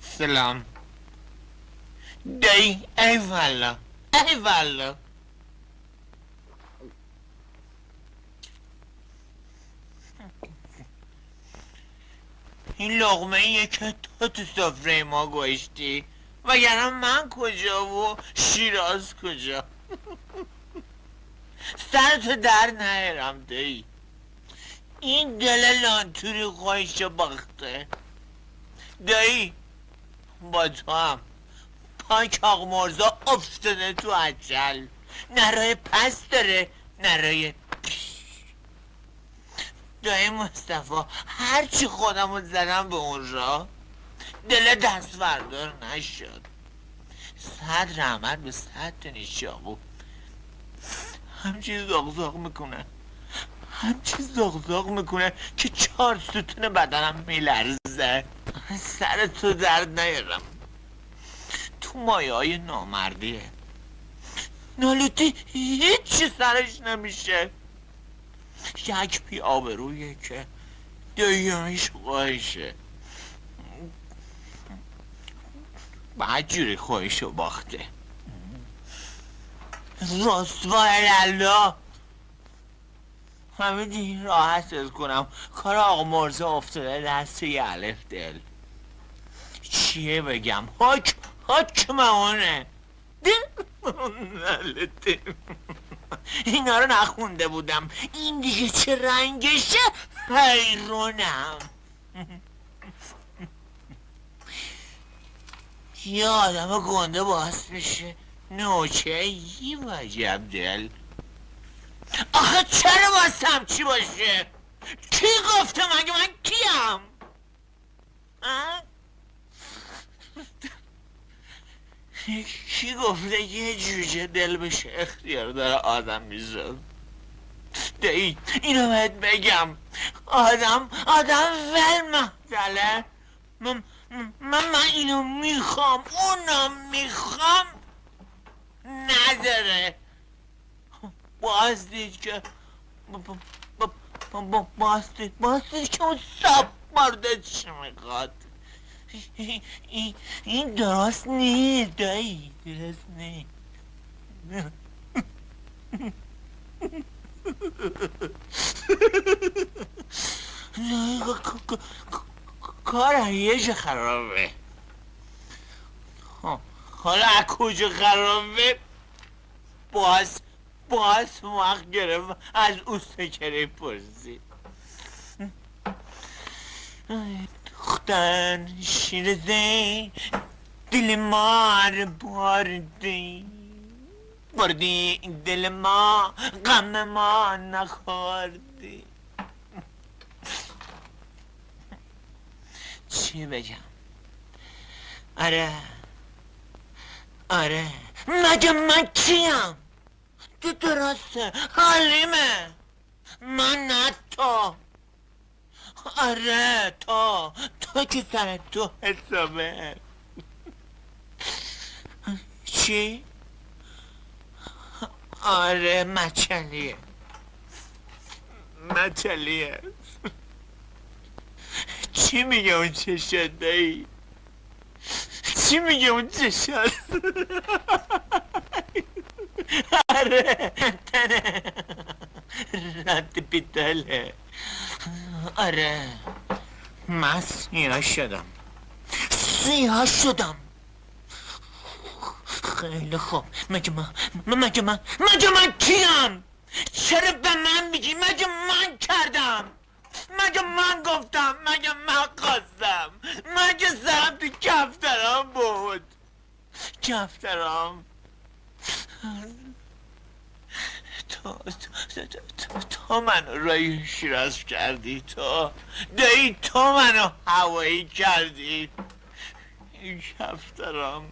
سلام دایی. ای والا ای والا. این لقمه ایه که تو سفره ما گوشتی، وگرنه من کجا و شیراز کجا. سرتو در نیارم دایی. این دل لانتوری خواهیشو باخته دایی. با تو هم پاک مرزا افتاده تو عجل. نه راه پس داره نه راه پیش. دایی مصطفی هرچی خودمو زدم به اون راه دل دست بردار نشد. 100 رحمت به 100 تا نیشابو همچین زاغ میکنه، همچین زاغ میکنه که 4 ستون بدنم میلرزه. سر تو درد نیارم. تو مایه های نامردیه. نالوتی هیچی سرش نمیشه. یک پی آبرویه که دیانش خواهشه. بعد جوری خواهشو باخته. رسوای الله همین راحت از کنم کار آقا مرزا افتاده دست یه الف دل. چیه بگم؟ حاک مهانه اینا رو نخونده بودم. این دیگه چه رنگشه؟ حیرونم. یه آدم گنده باعث میشه نوچه یه وجب دل. آخه چرا باستم چی باشه؟ کی گفته مگه من کیم؟ کی گفته یه جوجه دل بشه اختیار داره آدم میزد؟ دایی اینو باید بگم. آدم ول محتله. من اینو میخوام اونم میخوام نداره. باز دید که باز دید که اون ساب مرده چی میخواد. این درست نیست دایی، درست نیست. کار یه جا خرابه. حالا از کجا خرابه؟ باز وقت گرفت از او سکره پرسید. دختر شیر زین دل ما رو بردی دل ما غم ما نخوردی. چی بگم؟ آره مگه من کیم؟ تو درسته حلیمه، من نه تو. آره تو که سر تو حسابه. چی؟ آره مچلیه چی میگه اون چشات دایی؟ چی میگه اون چشات؟ آره تنه رد بیدله. آره من سیاه شدم. خیلی خوب. مگه من کیم؟ چرا به من میگی؟ مگه من کردم؟ مگه من گفتم؟ مگه من خواستم؟ مگه سرم تو کفترام بود؟ کفترام تو منو رای شیراز کردی. تو دایی تو منو هوایی کردی. این کفترام